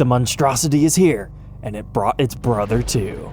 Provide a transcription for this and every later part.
The monstrosity is here, and it brought its brother too.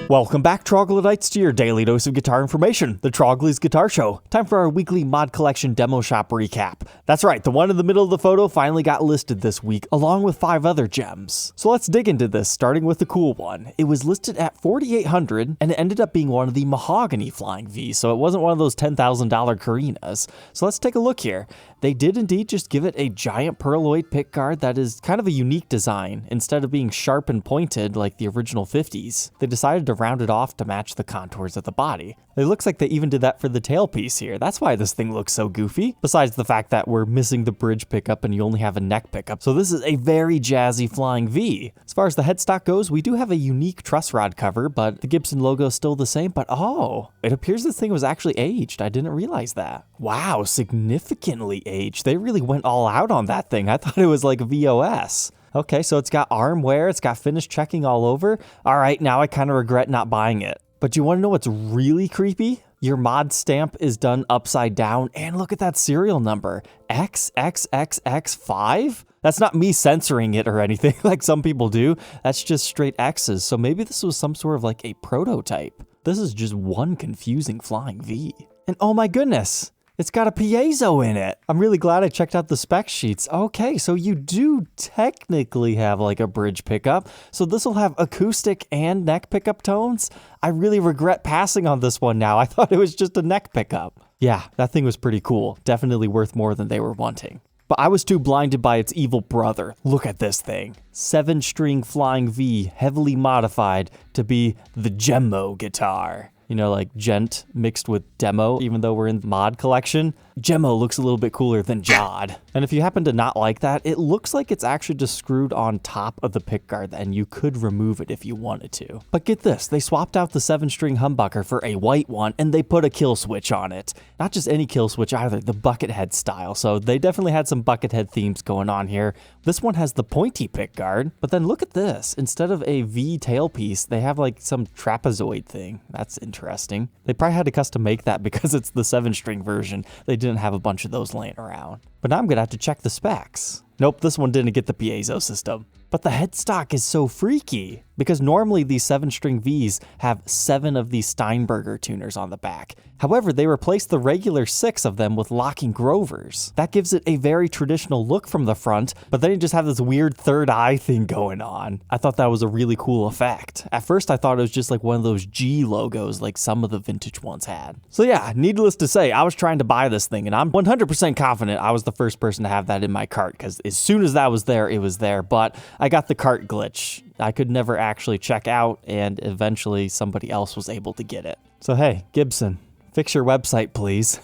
Welcome back, Troglodytes, to your daily dose of guitar information, the Trogly's Guitar Show. Time for our weekly Mod Collection Demo Shop recap. That's right, the one in the middle of the photo finally got listed this week, along with 5 other gems. So let's dig into this, starting with the cool one. It was listed at $4,800, and it ended up being one of the Mahogany Flying V, so it wasn't one of those $10,000 Korinas. So let's take a look here. They did indeed just give it a giant pearloid pickguard that is kind of a unique design. Instead of being sharp and pointed like the original 50s, they decided to round it off to match the contours of the body. It looks like they even did that for the tailpiece here. That's why this thing looks so goofy, besides the fact that we're missing the bridge pickup and you only have a neck pickup. So this is a very jazzy Flying V. As far as the headstock goes, we do have a unique truss rod cover, but the Gibson logo is still the same. But oh, it appears this thing was actually aged. I didn't realize that. Wow, significantly aged. They really went all out on that thing. I thought it was like a VOS. Okay, so it's got arm wear, it's got finish checking all over. All right, now I kind of regret not buying it. But you want to know what's really creepy? Your mod stamp is done upside down, and look at that serial number, XXXX5? That's not me censoring it or anything like some people do. That's just straight X's, so maybe this was some sort of like a prototype. This is just one confusing Flying V. And oh my goodness, it's got a piezo in it. I'm really glad I checked out the spec sheets. Okay, so you do technically have like a bridge pickup. So this will have acoustic and neck pickup tones. I really regret passing on this one now. I thought it was just a neck pickup. Yeah, that thing was pretty cool. Definitely worth more than they were wanting. But I was too blinded by its evil brother. Look at this thing. 7-string Flying V, heavily modified to be the Gemmo guitar. You know, like gent mixed with demo, even though we're in the mod collection. Gemmo looks a little bit cooler than Jod. And if you happen to not like that, it looks like it's actually just screwed on top of the pickguard, and you could remove it if you wanted to. But get this, they swapped out the 7-string humbucker for a white one, and they put a kill switch on it. Not just any kill switch either, the Buckethead style. So they definitely had some Buckethead themes going on here. This one has the pointy pickguard, but then look at this. Instead of a V tailpiece, they have like some trapezoid thing. That's interesting. They probably had to custom make that because it's the 7-string version. They didn't have a bunch of those laying around. But now I'm gonna have to check the specs. Nope, this one didn't get the piezo system. But the headstock is so freaky because normally these 7-string Vs have 7 of these Steinberger tuners on the back. However, they replaced the regular 6 of them with locking Grovers. That gives it a very traditional look from the front, but then you just have this weird third eye thing going on. I thought that was a really cool effect. At first I thought it was just like one of those G logos like some of the vintage ones had. So yeah, needless to say, I was trying to buy this thing and I'm 100% confident I was the first person to have that in my cart because as soon as that was there, it was there. But I got the cart glitch. I could never actually check out, and eventually somebody else was able to get it. So hey, Gibson, fix your website, please.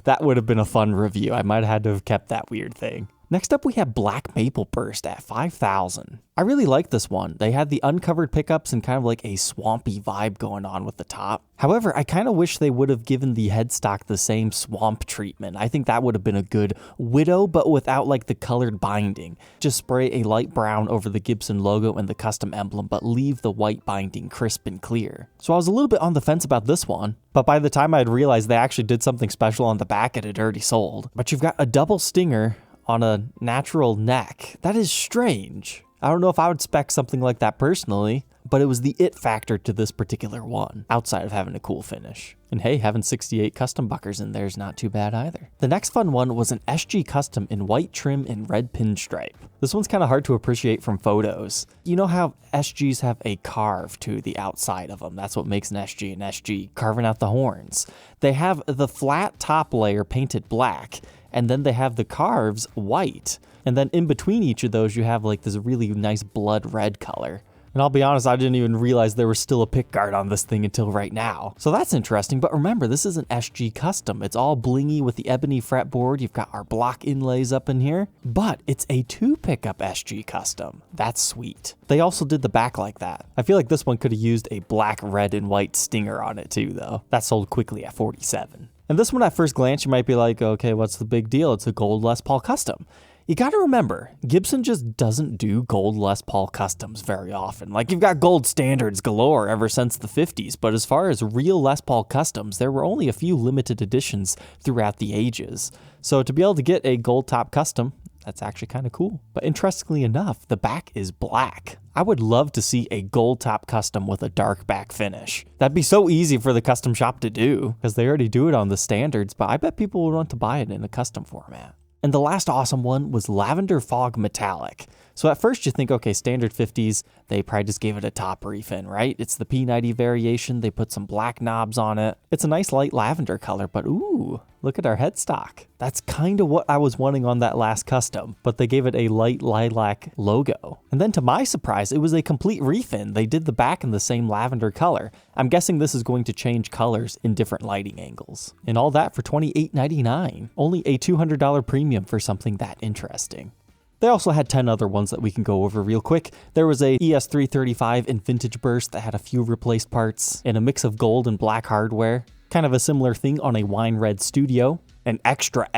That would have been a fun review. I might have had to have kept that weird thing. Next up, we have Black Maple Burst at $5,000. I really like this one. They had the uncovered pickups and kind of like a swampy vibe going on with the top. However, I kind of wish they would have given the headstock the same swamp treatment. I think that would have been a good widow, but without like the colored binding. Just spray a light brown over the Gibson logo and the custom emblem, but leave the white binding crisp and clear. So I was a little bit on the fence about this one, but by the time I had realized they actually did something special on the back, it had already sold. But you've got a double stinger on a natural neck. That is strange. I don't know if I would spec something like that personally, but it was the it factor to this particular one, outside of having a cool finish. And hey, having 68 custom buckers in there is not too bad either. The next fun one was an SG Custom in white trim and red pinstripe. This one's kind of hard to appreciate from photos. You know how SGs have a carve to the outside of them. That's what makes an SG, carving out the horns. They have the flat top layer painted black, and then they have the carves white. And then in between each of those, you have like this really nice blood red color. And I'll be honest, I didn't even realize there was still a pickguard on this thing until right now. So that's interesting, but remember, this is an SG Custom. It's all blingy with the ebony fretboard. You've got our block inlays up in here, but it's a 2-pickup SG Custom. That's sweet. They also did the back like that. I feel like this one could have used a black, red, and white stinger on it too, though. That sold quickly at $47. And this one at first glance, you might be like, okay, what's the big deal? It's a gold Les Paul Custom. You gotta remember, Gibson just doesn't do gold Les Paul customs very often. Like, you've got gold standards galore ever since the 50s, but as far as real Les Paul customs, there were only a few limited editions throughout the ages. So to be able to get a Goldtop custom, that's actually kind of cool. But interestingly enough, the back is black. I would love to see a Goldtop custom with a dark back finish. That'd be so easy for the custom shop to do, because they already do it on the standards, but I bet people would want to buy it in a custom format. And the last awesome one was Lavender Fog Metallic. So at first you think, okay, standard 50s, they probably just gave it a top refin, right? It's the P90 variation. They put some black knobs on it. It's a nice light lavender color, but ooh, look at our headstock. That's kind of what I was wanting on that last custom, but they gave it a light lilac logo. And then to my surprise, it was a complete refin. They did the back in the same lavender color. I'm guessing this is going to change colors in different lighting angles. And all that for $28.99. Only a $200 premium for something that interesting. They also had 10 other ones that we can go over real quick. There was a ES335 in Vintage Burst that had a few replaced parts and a mix of gold and black hardware. Kind of a similar thing on a wine red Studio. An extra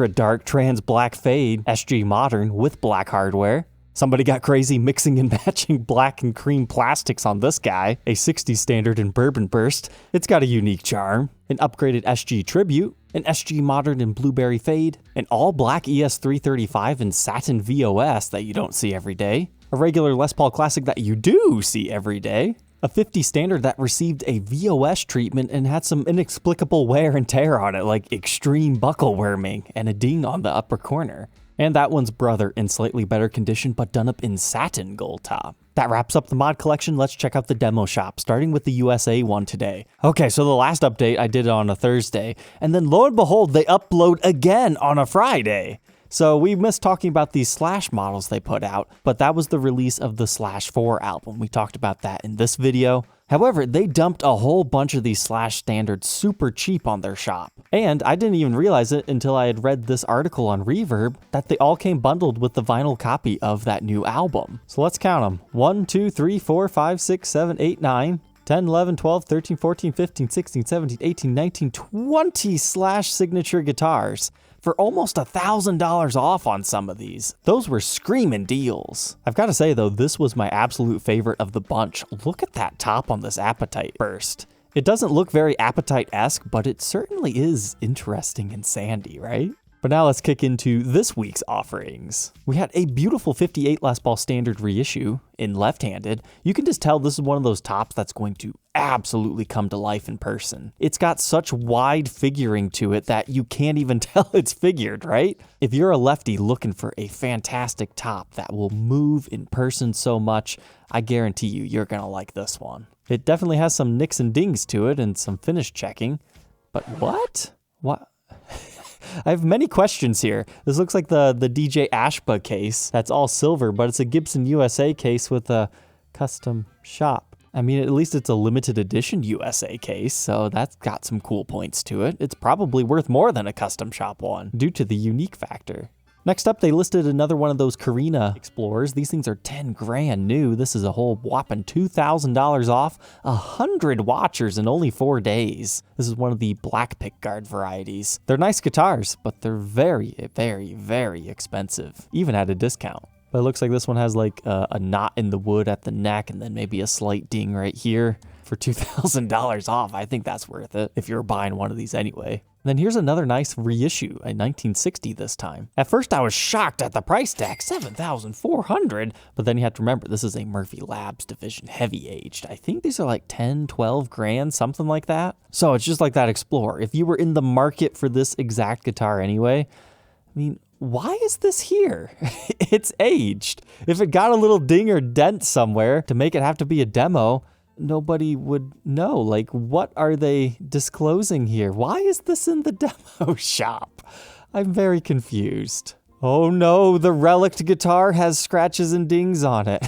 dark trans black fade SG Modern with black hardware. Somebody got crazy mixing and matching black and cream plastics on this guy. A 60s standard in Bourbon Burst. It's got a unique charm. An upgraded SG Tribute. An SG Modern in Blueberry Fade. An all-black ES335 in Satin VOS that you don't see every day. A regular Les Paul Classic that you do see every day. A 50 standard that received a VOS treatment and had some inexplicable wear and tear on it, like extreme buckle worming and a ding on the upper corner. And that one's brother in slightly better condition, but done up in satin gold top. That wraps up the mod collection. Let's check out the demo shop, starting with the USA one today. Okay, so the last update, I did it on a Thursday, and then lo and behold, they upload again on a Friday. So we missed talking about these Slash models they put out, but that was the release of the Slash 4 album. We talked about that in this video. However, they dumped a whole bunch of these Slash standards super cheap on their shop. And I didn't even realize it until I had read this article on Reverb that they all came bundled with the vinyl copy of that new album. So let's count them. 1, 2, 3, 4, 5, 6, 7, 8, 9, 10, 11, 12, 13, 14, 15, 16, 17, 18, 19, 20 Slash signature guitars for almost $1,000 off on some of these. Those were screaming deals. I've got to say though, this was my absolute favorite of the bunch. Look at that top on this Appetite Burst. It doesn't look very Appetite-esque, but it certainly is interesting and sandy, right? But now let's kick into this week's offerings. We had a beautiful 58 Les Paul Standard Reissue in left-handed. You can just tell this is one of those tops that's going to absolutely come to life in person. It's got such wide figuring to it that you can't even tell it's figured, right? If you're a lefty looking for a fantastic top that will move in person so much, I guarantee you're gonna like this one. It definitely has some nicks and dings to it and some finish checking. But what? What? I have many questions here. This looks like the DJ Ashba case. That's all silver, but it's a Gibson USA case with a custom shop. I mean, at least it's a limited edition USA case, so that's got some cool points to it. It's probably worth more than a custom shop one, due to the unique factor. Next up, they listed another one of those Korina Explorers. These things are 10 grand new. This is a whole whopping $2,000 off, 100 watchers in only 4 days. This is one of the black pickguard varieties. They're nice guitars, but they're very, very, very expensive, even at a discount. But it looks like this one has like a knot in the wood at the neck and then maybe a slight ding right here. For $2,000 off, I think that's worth it if you're buying one of these anyway. And then here's another nice reissue, a 1960 this time. At first I was shocked at the price tag, $7,400, but then you have to remember this is a Murphy Labs division heavy aged. I think these are like 10, 12 grand, something like that. So it's just like that Explorer. If you were in the market for this exact guitar anyway, I mean, why is this here? It's aged. If it got a little ding or dent somewhere to make it have to be a demo, nobody would know. Like, what are they disclosing here? Why is this in the demo shop? I'm very confused. Oh no, the relict guitar has scratches and dings on it.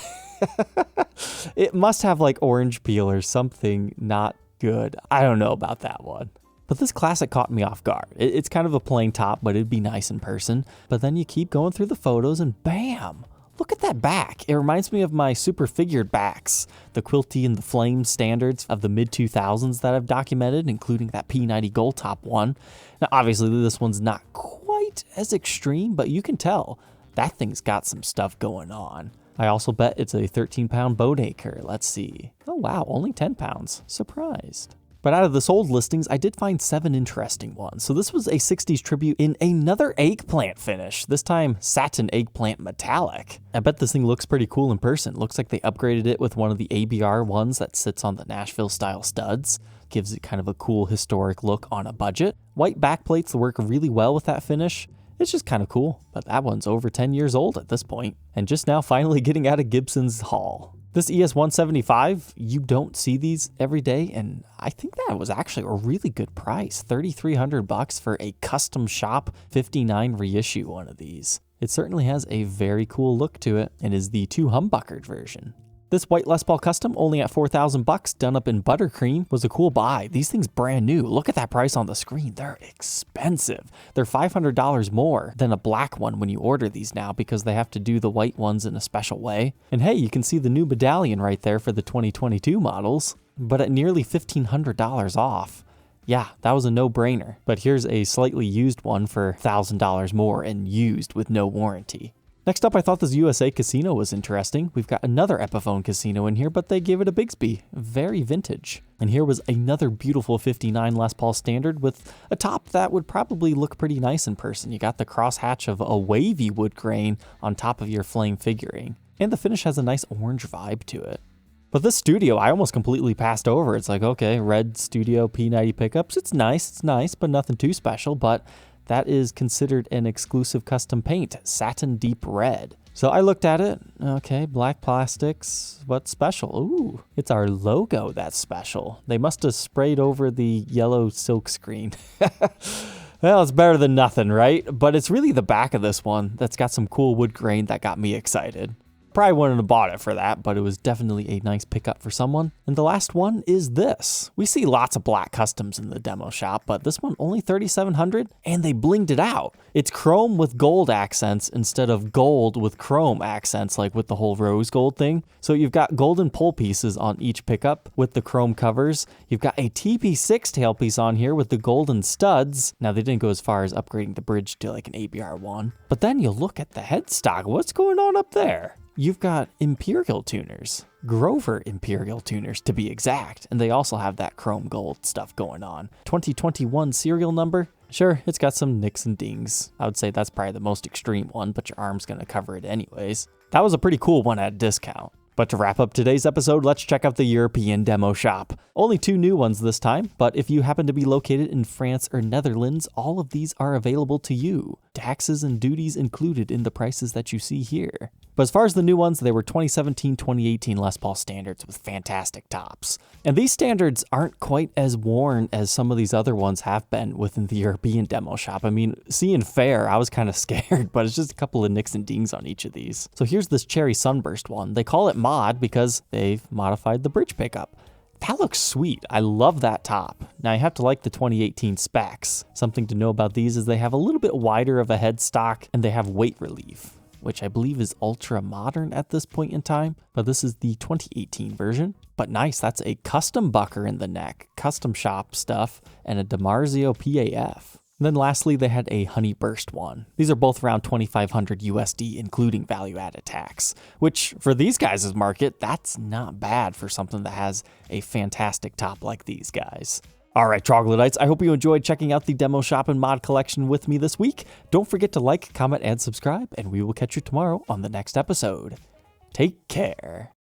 It must have like orange peel or something not good. I don't know about that one. But this Classic caught me off guard. It's kind of a plain top, but it'd be nice in person. But then you keep going through the photos and bam! Look at that back. It reminds me of my super figured backs, the Quilty and the Flame standards of the mid-2000s that I've documented, including that P90 Goldtop one. Now, obviously, this one's not quite as extreme, but you can tell that thing's got some stuff going on. I also bet it's a 13-pound Boatacre. Let's see. Oh wow, only 10 pounds. Surprised. But out of the sold listings, I did find 7 interesting ones. So this was a 60s tribute in another Eggplant finish, this time Satin Eggplant Metallic. I bet this thing looks pretty cool in person. Looks like they upgraded it with one of the ABR ones that sits on the Nashville style studs. Gives it kind of a cool historic look on a budget. White backplates work really well with that finish. It's just kind of cool, but that one's over 10 years old at this point, and just now finally getting out of Gibson's haul. This ES175, you don't see these every day, and I think that was actually a really good price, $3,300 for a custom shop 59 reissue one of these. It certainly has a very cool look to it, and is the 2 humbuckered version. This white Les Paul Custom, only at $4,000, done up in Buttercream, was a cool buy. These things brand new. Look at that price on the screen. They're expensive. They're $500 more than a black one when you order these now because they have to do the white ones in a special way. And hey, you can see the new medallion right there for the 2022 models, but at nearly $1,500 off. Yeah, that was a no-brainer. But here's a slightly used one for $1,000 more and used with no warranty. Next up, I thought this USA Casino was interesting. We've got another Epiphone Casino in here, but they gave it a Bigsby. Very vintage. And here was another beautiful 59 Les Paul Standard with a top that would probably look pretty nice in person. You got the crosshatch of a wavy wood grain on top of your flame figuring. And the finish has a nice orange vibe to it. But this Studio, I almost completely passed over. It's like, okay, red Studio P90 pickups. It's nice, but nothing too special. But that is considered an exclusive custom paint, Satin Deep Red. So I looked at it, okay, black plastics, what's special? Ooh, it's our logo that's special. They must have sprayed over the yellow silk screen. Well, it's better than nothing, right? But it's really the back of this one that's got some cool wood grain that got me excited. Probably wouldn't have bought it for that, but it was definitely a nice pickup for someone. And the last one is this. We see lots of black customs in the demo shop, but this one only $3,700, and they blinged it out. It's chrome with gold accents instead of gold with chrome accents, like with the whole rose gold thing. So you've got golden pole pieces on each pickup with the chrome covers. You've got a TP6 tailpiece on here with the golden studs. Now, they didn't go as far as upgrading the bridge to like an ABR one. But then you look at the headstock. What's going on up there? You've got Imperial tuners, Grover Imperial tuners to be exact, and they also have that chrome gold stuff going on. 2021 serial number, sure, it's got some nicks and dings. I would say that's probably the most extreme one, but your arm's gonna cover it anyways. That was a pretty cool one at a discount. But to wrap up today's episode, let's check out the European demo shop. Only 2 new ones this time, but if you happen to be located in France or Netherlands, all of these are available to you. Taxes and duties included in the prices that you see here. But as far as the new ones, they were 2017-2018 Les Paul Standards with fantastic tops. And these standards aren't quite as worn as some of these other ones have been within the European demo shop. I mean, seeing fair, I was kind of scared, but it's just a couple of nicks and dings on each of these. So here's this Cherry Sunburst one. They call it mod because they've modified the bridge pickup. That looks sweet. I love that top. Now, you have to like the 2018 specs. Something to know about these is they have a little bit wider of a headstock and they have weight relief, which I believe is ultra modern at this point in time, but this is the 2018 version. But nice, that's a custom bucker in the neck, custom shop stuff, and a DiMarzio PAF. And then lastly, they had a Honeyburst one. These are both around $2,500 USD, including value-added tax, which for these guys' market, that's not bad for something that has a fantastic top like these guys. All right, troglodytes, I hope you enjoyed checking out the demo shop and mod collection with me this week. Don't forget to like, comment, and subscribe, and we will catch you tomorrow on the next episode. Take care.